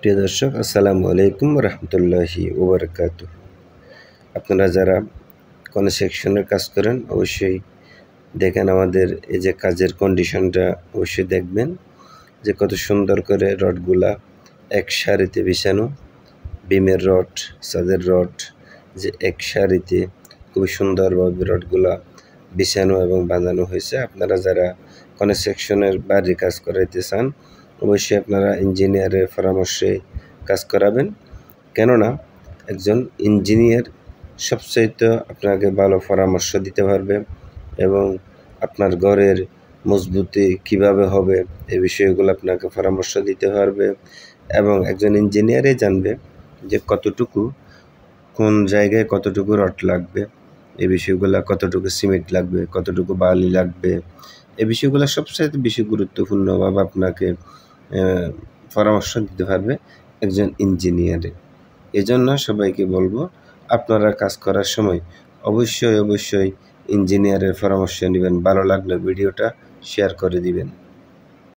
প্রিয় দর্শক, আসসালামু আলাইকুম রহমতুল্লাহি ওবরাকাতুহ। আপনারা যারা কনস্ট্রাকশনের কাজ করেন অবশ্যই দেখেন আমাদের এই যে কাজের কন্ডিশনটা অবশ্যই দেখবেন যে কত সুন্দর করে রডগুলা এক সারিতে বিছানো, বিমের রড, ছাদের রড যে এক সারিতে খুবই সুন্দরভাবে রডগুলা বিছানো এবং বাঁধানো হয়েছে। আপনারা যারা কনস্ট্রাকশনের বাড়ির কাজ করাইতে চান অবশ্যই আপনারা ইঞ্জিনিয়ারের পরামর্শে কাজ করাবেন, কেননা একজন ইঞ্জিনিয়ার সবচাইতে আপনাকে ভালো পরামর্শ দিতে পারবে এবং আপনার ঘরের মজবুতি কিভাবে হবে এই বিষয়গুলো আপনাকে পরামর্শ দিতে পারবে এবং একজন ইঞ্জিনিয়ারই জানবে যে কতটুকু কোন জায়গায় কতটুকু রড লাগবে, এই বিষয়গুলো কতটুকু সিমেন্ট লাগবে, কতটুকু বালি লাগবে, এই বিষয়গুলো সবচাইতে বেশি গুরুত্বপূর্ণভাবে আপনাকে পরামর্শ দিতে পারবে একজন ইঞ্জিনিয়ারে। এজন্য সবাইকে বলবো আপনারা কাজ করার সময় অবশ্যই ইঞ্জিনিয়ারের পরামর্শ নেবেন। ভালো লাগলে ভিডিওটা শেয়ার করে দিবেন।